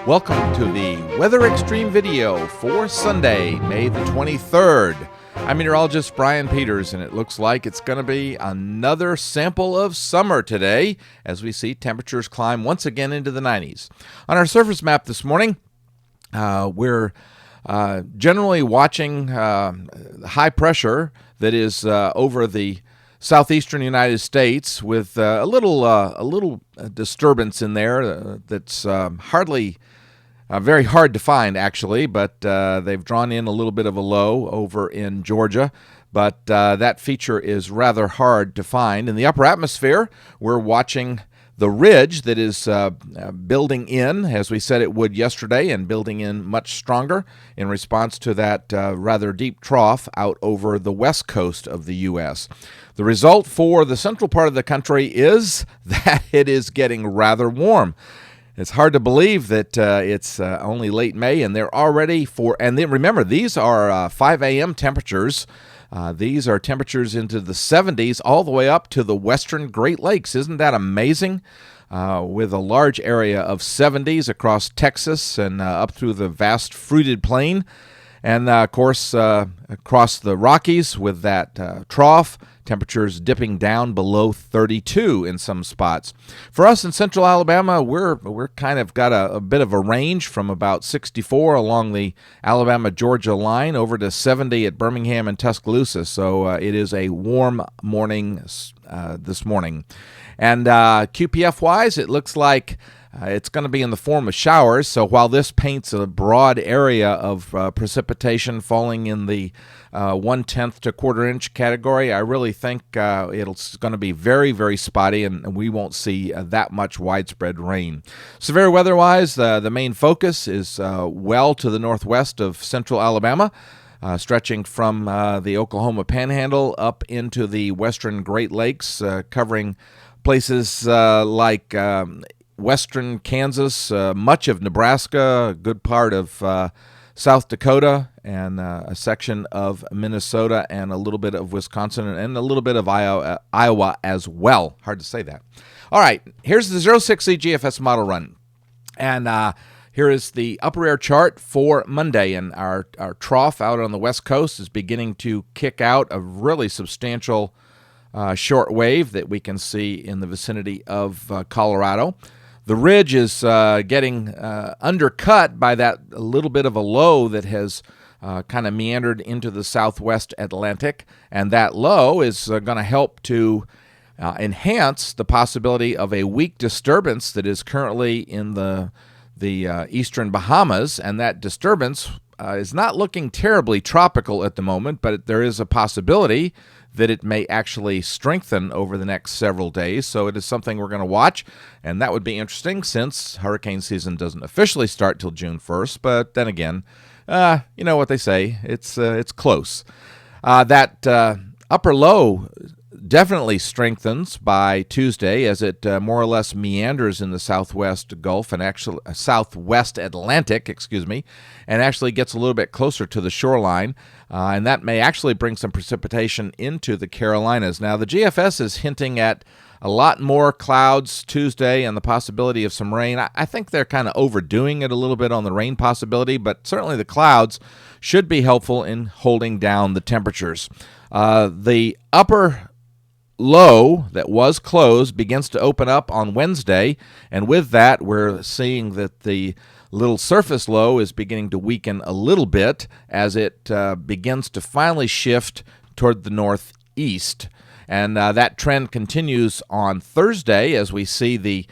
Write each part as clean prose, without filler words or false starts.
Welcome to the Weather Xtreme video for Sunday, May the 23rd. I'm meteorologist Brian Peters, and it looks like it's going to be another sample of summer today as we see temperatures climb once again into the 90s. On our surface map this morning, we're generally watching high pressure that is over the southeastern United States with a little disturbance in there that's hardly very hard to find, actually, but they've drawn in a little bit of a low over in Georgia, but that feature is rather hard to find. In the upper atmosphere, we're watching the ridge that is building in, as we said it would yesterday, and building in much stronger in response to that rather deep trough out over the west coast of the U.S. The result for the central part of the country is that it is getting rather warm. It's hard to believe that it's only late May, and they're already and then remember, these are 5 a.m. temperatures. These are temperatures into the 70s all the way up to the western Great Lakes. Isn't that amazing? With a large area of 70s across Texas and up through the vast fruited plain. And, of course, across the Rockies with that trough, temperatures dipping down below 32 in some spots. For us in central Alabama, we're kind of got a bit of a range from about 64 along the Alabama-Georgia line over to 70 at Birmingham and Tuscaloosa. So it is a warm morning this morning. And QPF-wise, it looks like it's going to be in the form of showers, so while this paints a broad area of precipitation falling in the 1/10 to quarter-inch category, I really think it's going to be very, very spotty, and we won't see that much widespread rain. Severe weather-wise, the main focus is well to the northwest of central Alabama, stretching from the Oklahoma Panhandle up into the western Great Lakes, covering places like western Kansas, much of Nebraska, a good part of South Dakota, and a section of Minnesota, and a little bit of Wisconsin, and a little bit of Iowa as well. Hard to say that. All right, here's the 06Z GFS model run. And here is the upper air chart for Monday, and our trough out on the west coast is beginning to kick out a really substantial short wave that we can see in the vicinity of Colorado. The ridge is getting undercut by that little bit of a low that has kind of meandered into the southwest Atlantic, and that low is going to help to enhance the possibility of a weak disturbance that is currently in the eastern Bahamas, and that disturbance is not looking terribly tropical at the moment, but there is a possibility that it may actually strengthen over the next several days. So it is something we're going to watch, and that would be interesting since hurricane season doesn't officially start till June 1st. But then again, you know what they say, it's close. That upper low definitely strengthens by Tuesday as it more or less meanders in the southwest Gulf and actually southwest Atlantic, and actually gets a little bit closer to the shoreline, and that may actually bring some precipitation into the Carolinas. Now, the GFS is hinting at a lot more clouds Tuesday and the possibility of some rain. I think they're kind of overdoing it a little bit on the rain possibility, but certainly the clouds should be helpful in holding down the temperatures. The upper low that was closed begins to open up on Wednesday, and with that we're seeing that the little surface low is beginning to weaken a little bit as it begins to finally shift toward the northeast, and that trend continues on Thursday as we see the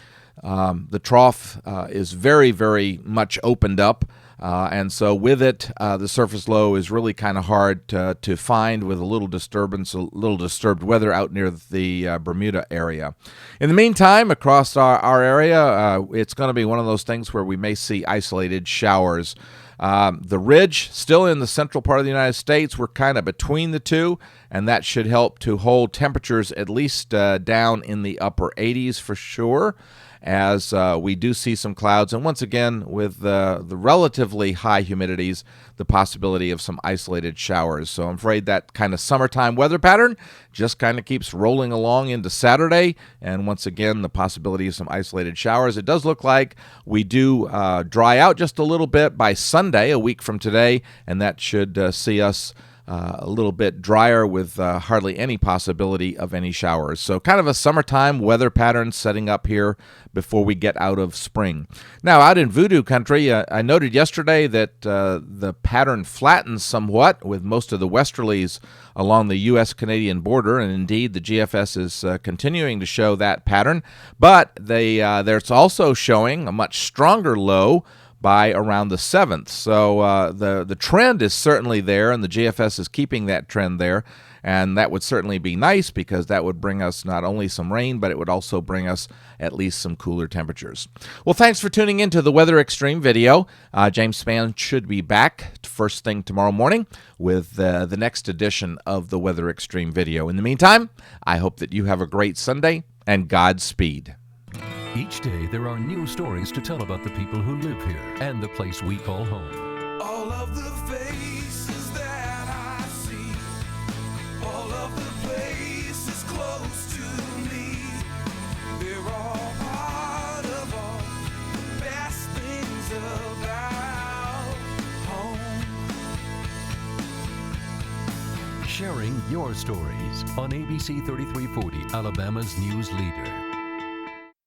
trough is very, very much opened up. And so with it, the surface low is really kind of hard to find with a little disturbance, a little disturbed weather out near the Bermuda area. In the meantime, across our area, it's going to be one of those things where we may see isolated showers. The ridge, still in the central part of the United States, we're kind of between the two, and that should help to hold temperatures at least down in the upper 80s for sure. as we do see some clouds. And once again, with the relatively high humidities, the possibility of some isolated showers. So I'm afraid that kind of summertime weather pattern just kind of keeps rolling along into Saturday. And once again, the possibility of some isolated showers. It does look like we do dry out just a little bit by Sunday, a week from today, and that should see us a little bit drier with hardly any possibility of any showers. So kind of a summertime weather pattern setting up here before we get out of spring. Now, out in Voodoo country, I noted yesterday that the pattern flattens somewhat with most of the westerlies along the U.S.-Canadian border, and indeed the GFS is continuing to show that pattern, but there's also showing a much stronger low by around the 7th. So the trend is certainly there, and the GFS is keeping that trend there. And that would certainly be nice because that would bring us not only some rain, but it would also bring us at least some cooler temperatures. Well, thanks for tuning in to the Weather Extreme video. James Spann should be back first thing tomorrow morning with the next edition of the Weather Extreme video. In the meantime, I hope that you have a great Sunday, and Godspeed. Each day there are new stories to tell about the people who live here and the place we call home. All of the faces that I see, all of the places close to me, they're all part of all the best things about home. Sharing your stories on ABC 3340, Alabama's news leader.